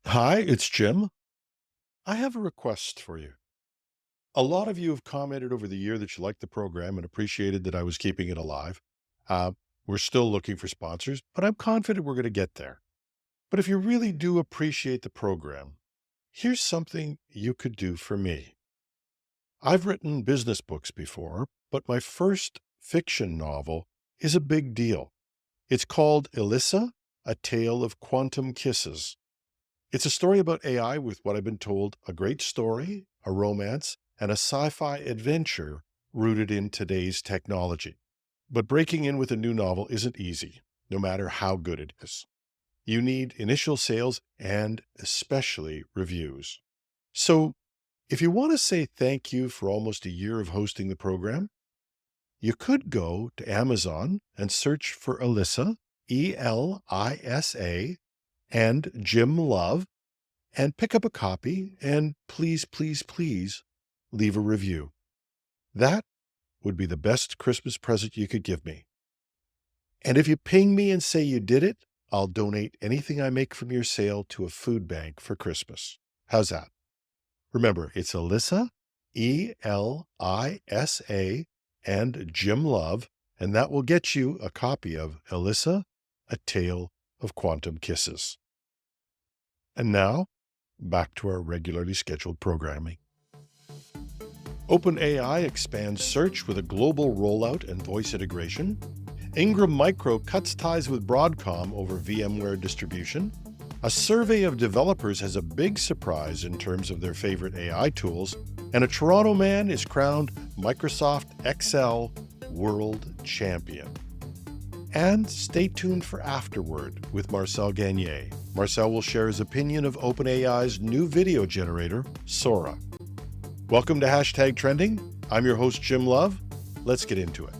Hi, it's Jim. I have a request for you. A lot of you have commented over the year that you liked the program and appreciated that I was keeping it alive. Uh, we're still looking for sponsors, but I'm confident we're going to get there. But if you really do appreciate the program, here's something you could do for me. I've written business books before, but my first fiction novel is a big deal. It's called Elisa, A Tale of Quantum Kisses. It's a story about AI with what I've been told a great story, a romance, and a sci-fi adventure rooted in today's technology. But breaking in with a new novel isn't easy, no matter how good it is. You need initial sales and especially reviews. So if you want to say thank you for almost a year of hosting the program, you could go to Amazon and search for Elisa, Elisa, and Jim Love, and pick up a copy and please, please, please leave a review. That would be the best Christmas present you could give me. And if you ping me and say you did it, I'll donate anything I make from your sale to a food bank for Christmas. How's that? Remember, it's Elisa, Elisa, and Jim Love, and that will get you a copy of Elisa, A Tale of Quantum Kisses. And now, back to our regularly scheduled programming. OpenAI expands search with a global rollout and voice integration. Ingram Micro cuts ties with Broadcom over VMware distribution. A survey of developers has a big surprise in terms of their favorite AI tools. And a Toronto man is crowned Microsoft Excel World Champion. And stay tuned for Afterword with Marcel Gagné. Marcel will share his opinion of OpenAI's new video generator, Sora. Welcome to Hashtag Trending. I'm your host, Jim Love. Let's get into it.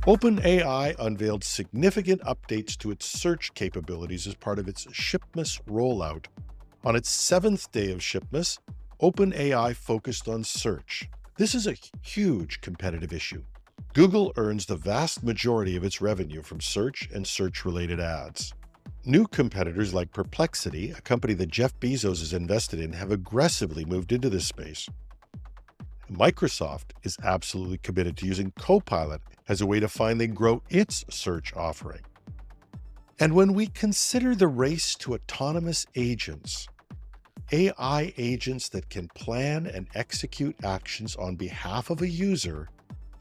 OpenAI unveiled significant updates to its search capabilities as part of its Shipmas rollout. On its 7th day of Shipmas, OpenAI focused on search. This is a huge competitive issue. Google earns the vast majority of its revenue from search and search-related ads. New competitors like Perplexity, a company that Jeff Bezos has invested in, have aggressively moved into this space. Microsoft is absolutely committed to using Copilot as a way to finally grow its search offering. And when we consider the race to autonomous agents, AI agents that can plan and execute actions on behalf of a user,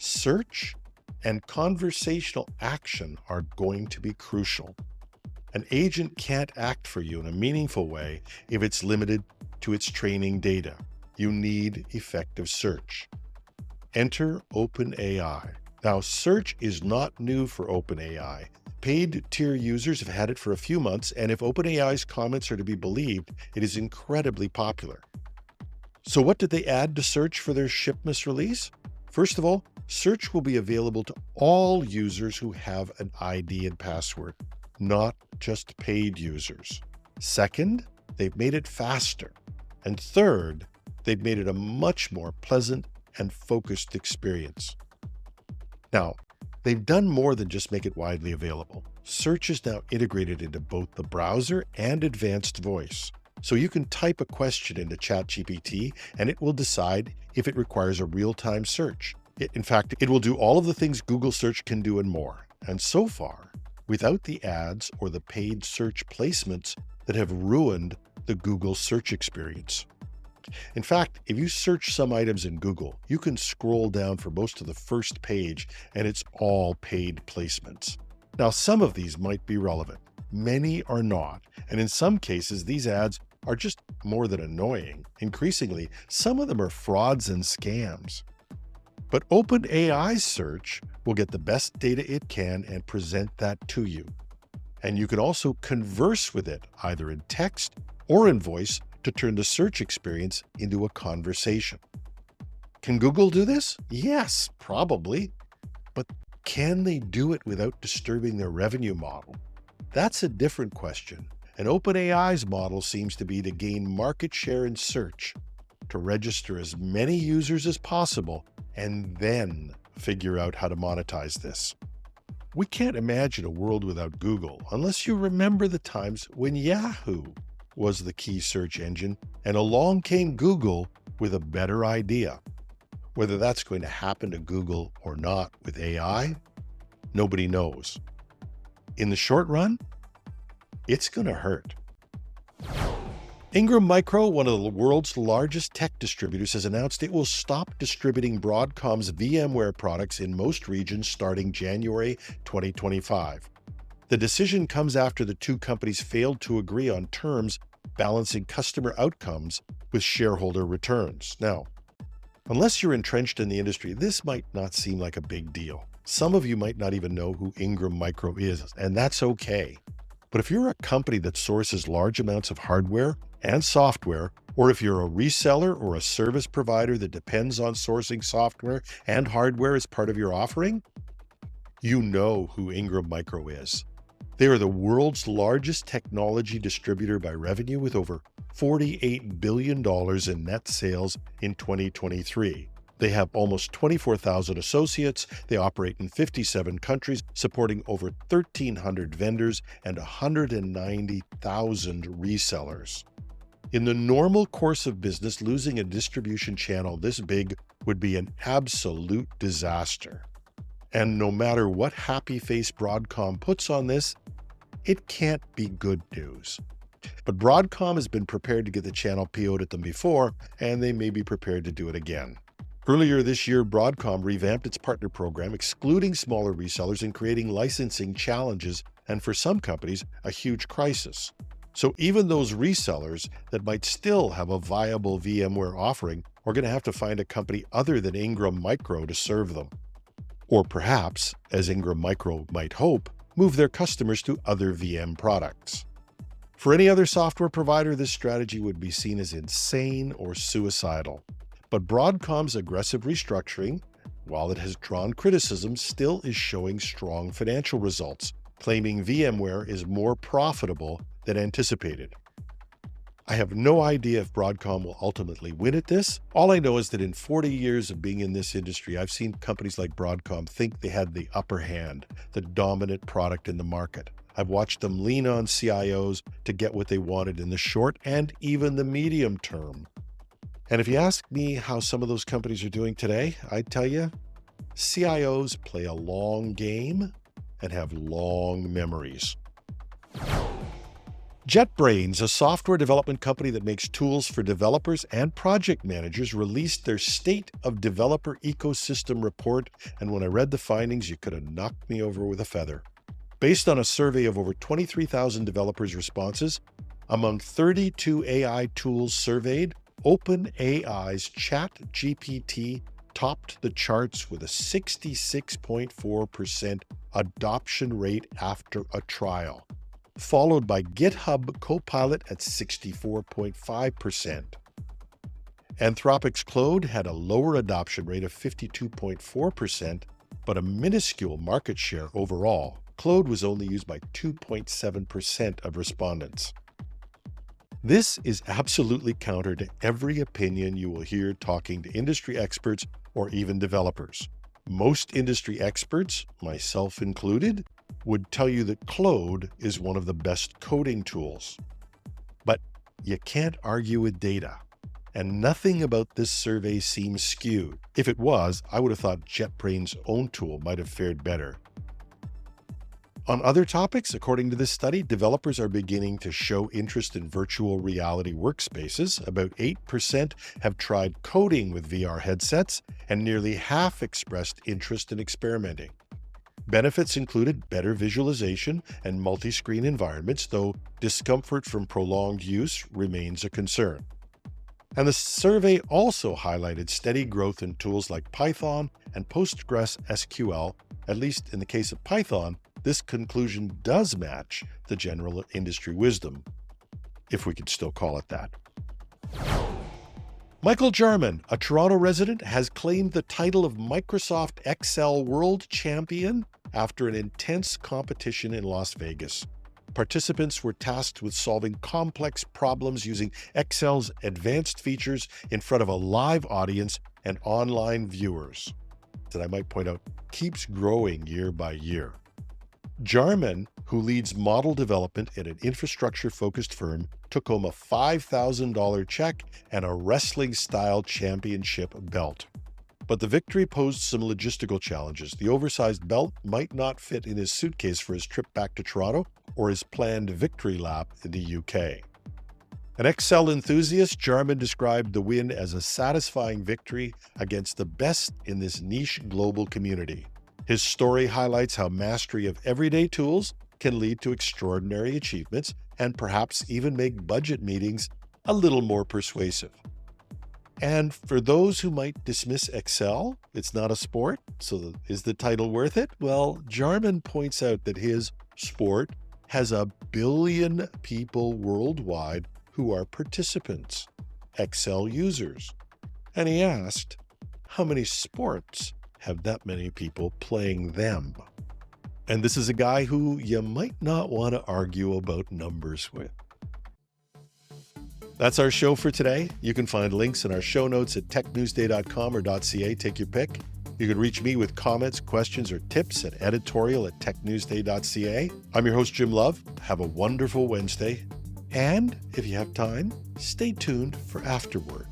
search and conversational action are going to be crucial. An agent can't act for you in a meaningful way if it's limited to its training data. You need effective search. Enter OpenAI. Now, search is not new for OpenAI. Paid tier users have had it for a few months, and if OpenAI's comments are to be believed, it is incredibly popular. So what did they add to search for their Shipmas release? First of all, search will be available to all users who have an ID and password, not just paid users. Second, they've made it faster. And third, they've made it a much more pleasant and focused experience. Now, they've done more than just make it widely available. Search is now integrated into both the browser and advanced voice. So you can type a question into ChatGPT and it will decide if it requires a real-time search. In fact, it will do all of the things Google Search can do and more. And so far, without the ads or the paid search placements that have ruined the Google search experience. In fact, if you search some items in Google, you can scroll down for most of the first page and it's all paid placements. Now, some of these might be relevant. Many are not. And in some cases, these ads are just more than annoying. Increasingly, some of them are frauds and scams. But OpenAI's search will get the best data it can and present that to you. And you can also converse with it, either in text or in voice, to turn the search experience into a conversation. Can Google do this? Yes, probably. But can they do it without disturbing their revenue model? That's a different question. And OpenAI's model seems to be to gain market share in search, to register as many users as possible, and then figure out how to monetize this. We can't imagine a world without Google unless you remember the times when Yahoo was the key search engine, and along came Google with a better idea. Whether that's going to happen to Google or not with AI, nobody knows. In the short run, it's going to hurt. Ingram Micro, one of the world's largest tech distributors, has announced it will stop distributing Broadcom's VMware products in most regions starting January 2025. The decision comes after the two companies failed to agree on terms balancing customer outcomes with shareholder returns. Now, unless you're entrenched in the industry, this might not seem like a big deal. Some of you might not even know who Ingram Micro is, and that's okay. But if you're a company that sources large amounts of hardware and software, or if you're a reseller or a service provider that depends on sourcing software and hardware as part of your offering, you know who Ingram Micro is. They are the world's largest technology distributor by revenue, with over $48 billion in net sales in 2023. They have almost 24,000 associates. They operate in 57 countries, supporting over 1,300 vendors and 190,000 resellers. In the normal course of business, losing a distribution channel this big would be an absolute disaster. And no matter what happy face Broadcom puts on this, it can't be good news. But Broadcom has been prepared to get the channel PO'd at them before, and they may be prepared to do it again. Earlier this year, Broadcom revamped its partner program, excluding smaller resellers and creating licensing challenges, and for some companies, a huge crisis. So even those resellers that might still have a viable VMware offering are going to have to find a company other than Ingram Micro to serve them. Or perhaps, as Ingram Micro might hope, move their customers to other VM products. For any other software provider, this strategy would be seen as insane or suicidal. But Broadcom's aggressive restructuring, while it has drawn criticism, still is showing strong financial results, claiming VMware is more profitable than anticipated. I have no idea if Broadcom will ultimately win at this. All I know is that in 40 years of being in this industry, I've seen companies like Broadcom think they had the upper hand, the dominant product in the market. I've watched them lean on CIOs to get what they wanted in the short and even the medium term. And if you ask me how some of those companies are doing today, I'd tell you, CIOs play a long game and have long memories. JetBrains, a software development company that makes tools for developers and project managers, released their State of Developer Ecosystem report, and when I read the findings, you could have knocked me over with a feather. Based on a survey of over 23,000 developers' responses, among 32 AI tools surveyed, OpenAI's ChatGPT topped the charts with a 66.4% adoption rate after a trial, followed by GitHub Copilot at 64.5%. Anthropic's Claude had a lower adoption rate of 52.4%, but a minuscule market share overall. Claude was only used by 2.7% of respondents. This is absolutely counter to every opinion you will hear talking to industry experts or even developers. Most industry experts, myself included, would tell you that Claude is one of the best coding tools. But you can't argue with data. And nothing about this survey seems skewed. If it was, I would have thought JetBrains' own tool might have fared better. On other topics, according to this study, developers are beginning to show interest in virtual reality workspaces. About 8% have tried coding with VR headsets, and nearly half expressed interest in experimenting. Benefits included better visualization and multi-screen environments, though discomfort from prolonged use remains a concern. And the survey also highlighted steady growth in tools like Python and PostgreSQL. At least in the case of Python, this conclusion does match the general industry wisdom, if we could still call it that. Michael Jarman, a Toronto resident, has claimed the title of Microsoft Excel World Champion after an intense competition in Las Vegas. Participants were tasked with solving complex problems using Excel's advanced features in front of a live audience and online viewers, that I might point out keeps growing year by year. Jarman, who leads model development at an infrastructure-focused firm, took home a $5,000 check and a wrestling-style championship belt. But the victory posed some logistical challenges. The oversized belt might not fit in his suitcase for his trip back to Toronto or his planned victory lap in the UK. An Excel enthusiast, Jarman described the win as a satisfying victory against the best in this niche global community. His story highlights how mastery of everyday tools can lead to extraordinary achievements and perhaps even make budget meetings a little more persuasive. And for those who might dismiss Excel, it's not a sport, so is the title worth it? Well, Jarman points out that his sport has 1 billion people worldwide who are participants, Excel users. And he asked, how many sports have that many people playing them? And this is a guy who you might not want to argue about numbers with. That's our show for today. You can find links in our show notes at technewsday.com or .ca. Take your pick. You can reach me with comments, questions, or tips at editorial@technewsday.ca. I'm your host, Jim Love. Have a wonderful Wednesday. And if you have time, stay tuned for Afterword.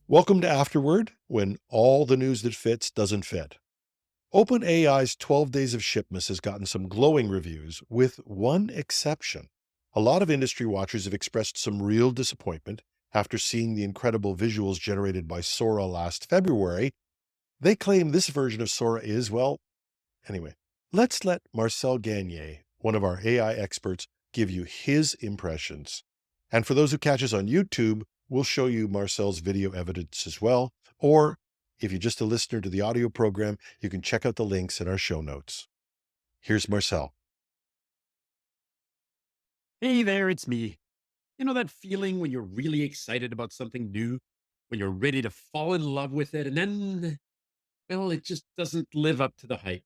Welcome to Afterword, when all the news that fits doesn't fit. OpenAI's 12 Days of Shipmas has gotten some glowing reviews, with one exception. A lot of industry watchers have expressed some real disappointment after seeing the incredible visuals generated by Sora last February. They claim this version of Sora is, well, anyway, let's let Marcel Gagné, one of our AI experts, give you his impressions. And for those who catch us on YouTube, we'll show you Marcel's video evidence as well. Or if you're just a listener to the audio program, you can check out the links in our show notes. Here's Marcel. Hey there, it's me. You know that feeling when you're really excited about something new, when you're ready to fall in love with it, and then, well, it just doesn't live up to the hype?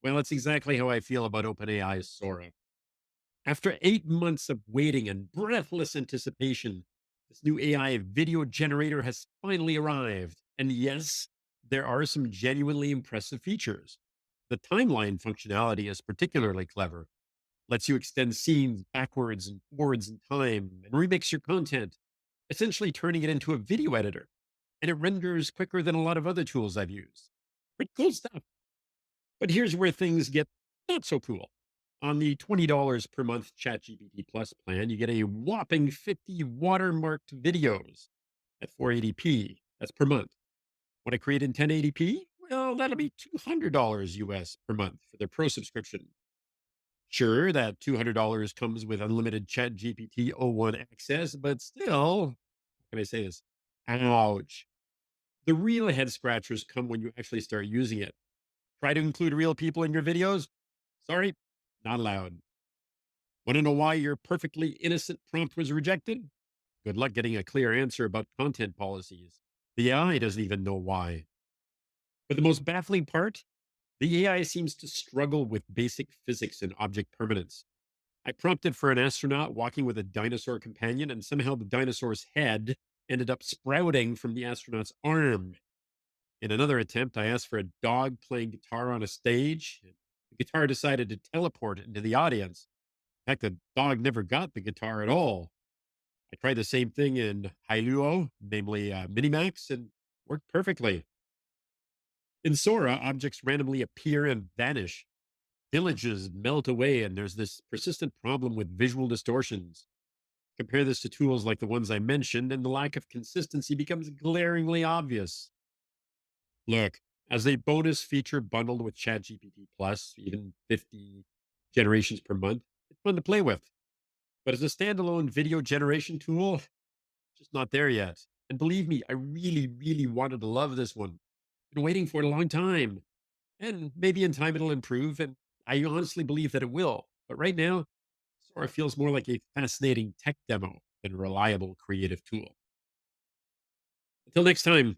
Well, that's exactly how I feel about OpenAI's Sora. After 8 months of waiting and breathless anticipation, this new AI video generator has finally arrived. And yes, there are some genuinely impressive features. The timeline functionality is particularly clever, lets you extend scenes backwards and forwards in time and remix your content, essentially turning it into a video editor. And it renders quicker than a lot of other tools I've used. Pretty cool stuff. But here's where things get not so cool. On the $20 per month ChatGPT Plus plan, you get a whopping 50 watermarked videos at 480p. That's per month. Want to create in 1080p? Well, that'll be $200 US per month for their pro subscription. Sure, that $200 comes with unlimited ChatGPT o1 access, but still, how can I say this? Ouch. The real head scratchers come when you actually start using it. Try to include real people in your videos? Sorry, not allowed. Want to know why your perfectly innocent prompt was rejected? Good luck getting a clear answer about content policies. The AI doesn't even know why. But the most baffling part, the AI seems to struggle with basic physics and object permanence. I prompted for an astronaut walking with a dinosaur companion, and somehow the dinosaur's head ended up sprouting from the astronaut's arm. In another attempt, I asked for a dog playing guitar on a stage. And the guitar decided to teleport into the audience. In fact, the dog never got the guitar at all. I tried the same thing in Hailuo, namely Minimax, and worked perfectly. In Sora, objects randomly appear and vanish. Villages melt away, and there's this persistent problem with visual distortions. Compare this to tools like the ones I mentioned, and the lack of consistency becomes glaringly obvious. Look, as a bonus feature bundled with ChatGPT Plus, even 50 generations per month, it's fun to play with. But as a standalone video generation tool, just not there yet. And believe me, I really, really wanted to love this one. Been waiting for it a long time. And maybe in time it'll improve, and I honestly believe that it will. But right now, Sora feels more like a fascinating tech demo than a reliable creative tool. Until next time,